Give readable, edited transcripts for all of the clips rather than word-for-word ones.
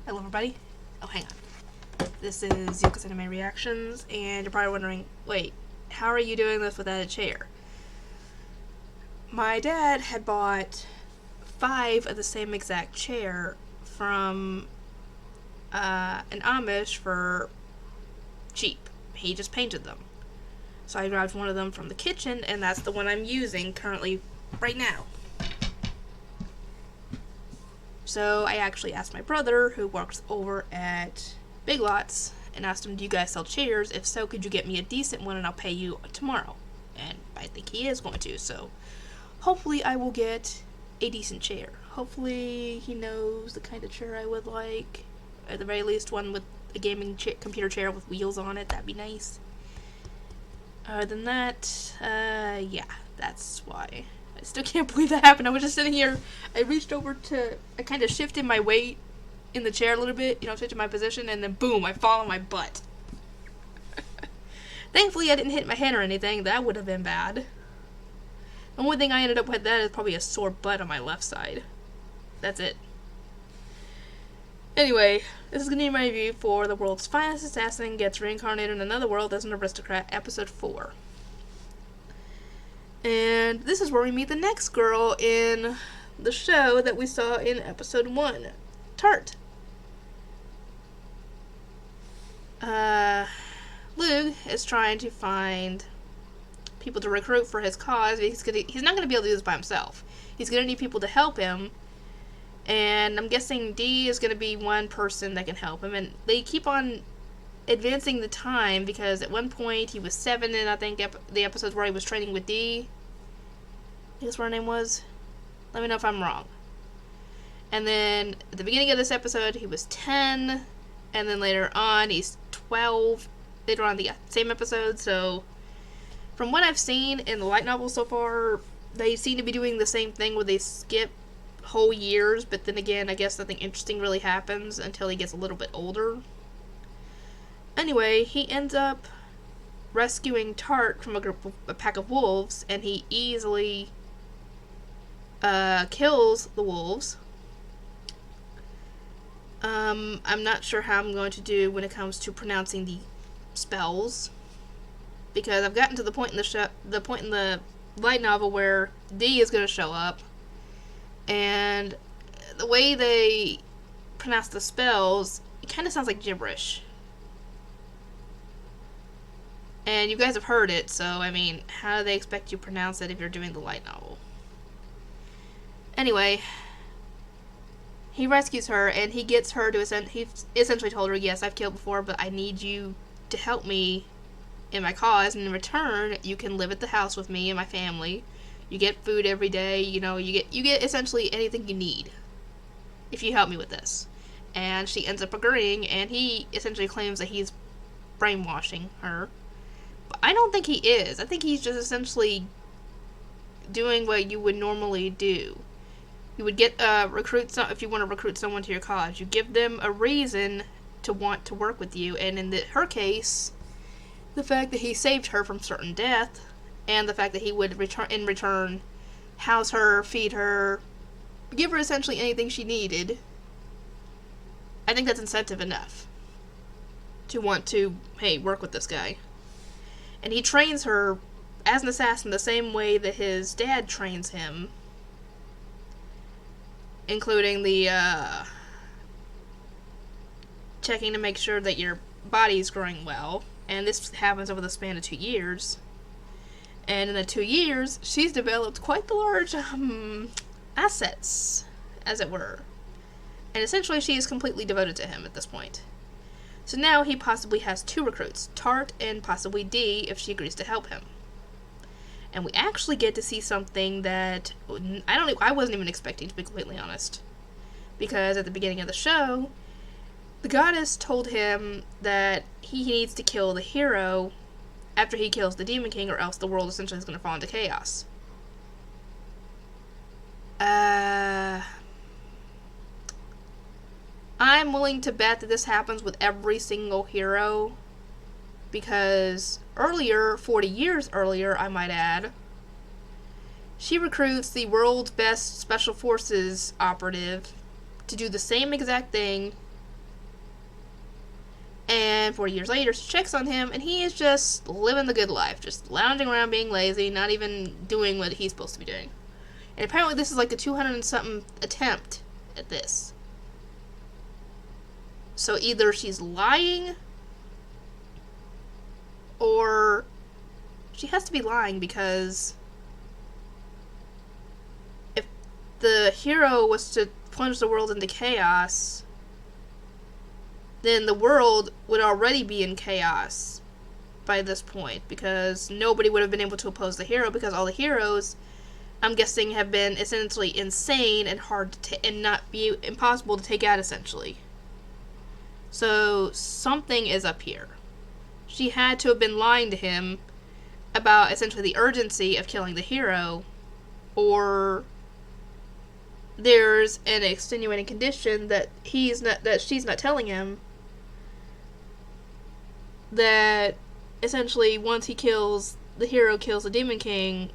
Hello everybody. Oh, hang on. This is Yoko's Anime Reactions, and you're probably wondering, wait, how are you doing this without a chair? My dad had bought 5 of the same exact chair from an Amish for cheap. He just painted them. So I grabbed one of them from the kitchen, and that's the one I'm using currently right now. So I actually asked my brother, who works over at Big Lots, and asked him, do you guys sell chairs? If so, could you get me a decent one and I'll pay you tomorrow? And I think he is going to, so hopefully I will get a decent chair. Hopefully he knows the kind of chair I would like. At the very least, one with a gaming computer chair with wheels on it. That'd be nice. Other than that, yeah, that's why. I still can't believe that happened. I was just sitting here. I reached over I kind of shifted my weight in the chair a little bit, switching my position, and then boom, I fall on my butt. Thankfully, I didn't hit my head or anything. That would have been bad. The only thing I ended up with that is probably a sore butt on my left side. That's it. Anyway, this is going to be my review for The World's Finest Assassin Gets Reincarnated in Another World as an Aristocrat, Episode 4. And this is where we meet the next girl in the show that we saw in Episode 1, Tart. Lug is trying to find people to recruit for his cause. He's not going to be able to do this by himself. He's going to need people to help him. And I'm guessing D is going to be one person that can help him. And they keep on advancing the time because at one point he was 7 in, I think, the episodes where he was training with D. I guess what her name was. Let me know if I'm wrong. And then at the beginning of this episode he was 10. And then later on he's 12. Later on the same episode. So from what I've seen in the light novel so far, they seem to be doing the same thing where they skip whole years. But then again, I guess nothing interesting really happens until he gets a little bit older. Anyway, he ends up rescuing Tart from a pack of wolves, and he easily kills the wolves. I'm not sure how I'm going to do when it comes to pronouncing the spells, because I've gotten to the point in the light novel where D is going to show up, and the way they pronounce the spells, it kind of sounds like gibberish. And you guys have heard it, so, I mean, how do they expect you to pronounce it if you're doing the light novel? Anyway, he rescues her, and he gets her to he essentially told her, yes, I've killed before, but I need you to help me in my cause, and in return, you can live at the house with me and my family. You get food every day, you get essentially anything you need if you help me with this. And she ends up agreeing, and he essentially claims that he's brainwashing her. I don't think he is. I think he's just essentially doing what you would normally do. You would get if you want to recruit someone to your cause, you give them a reason to want to work with you. And in her case, the fact that he saved her from certain death, and the fact that he would in return house her, feed her, give her essentially anything she needed. I think that's incentive enough to want to, hey, work with this guy. And he trains her as an assassin the same way that his dad trains him. Including the, checking to make sure that your body's growing well. And this happens over the span of 2 years. And in the 2 years, she's developed quite the large, assets, as it were. And essentially she is completely devoted to him at this point. So now he possibly has 2 recruits, Tart and possibly D, if she agrees to help him. And we actually get to see something that I wasn't even expecting, to be completely honest. Because at the beginning of the show, the goddess told him that he needs to kill the hero after he kills the Demon King, or else the world essentially is going to fall into chaos. I'm willing to bet that this happens with every single hero, because earlier, 40 years earlier, I might add, she recruits the world's best special forces operative to do the same exact thing And 40 years later, she checks on him, and he is just living the good life, just lounging around being lazy, not even doing what he's supposed to be doing. And apparently this is like the 200 and something attempt at this. So either she's lying, or she has to be lying, because if the hero was to plunge the world into chaos, then the world would already be in chaos by this point, because nobody would have been able to oppose the hero, because all the heroes, I'm guessing, have been essentially insane and hard to and not be impossible to take out, essentially. So something is up here. She had to have been lying to him about essentially the urgency of killing the hero, or there's an extenuating condition that she's not telling him, that essentially once the hero kills the Demon King,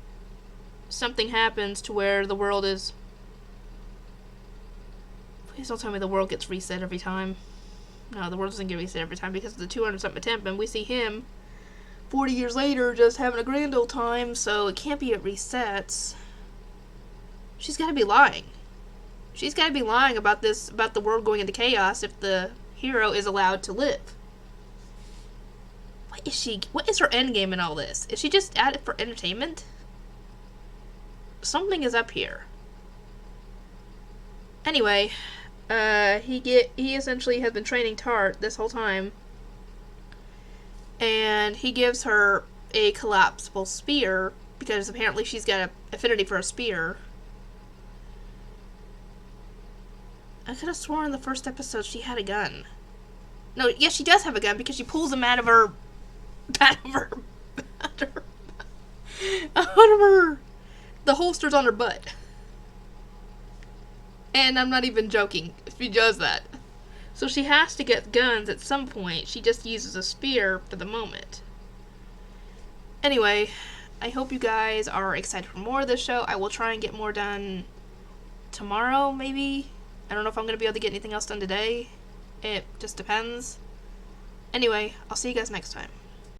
something happens to where the world is... Please don't tell me the world gets reset every time. No, the world doesn't get reset every time, because of the 200-something attempt, and we see him 40 years later just having a grand old time, so it can't be it resets. She's gotta be lying. She's gotta be lying about the world going into chaos if the hero is allowed to live. What is her endgame in all this? Is she just at it for entertainment? Something is up here. Anyway, he essentially has been training Tart this whole time, and he gives her a collapsible spear, because apparently she's got an affinity for a spear. I could have sworn in the first episode she had a gun. No, yes, she does have a gun, because she pulls him out of her... The holster's on her butt. And I'm not even joking if she does that. So she has to get guns at some point. She just uses a spear for the moment. Anyway, I hope you guys are excited for more of this show. I will try and get more done tomorrow, maybe. I don't know if I'm going to be able to get anything else done today. It just depends. Anyway, I'll see you guys next time.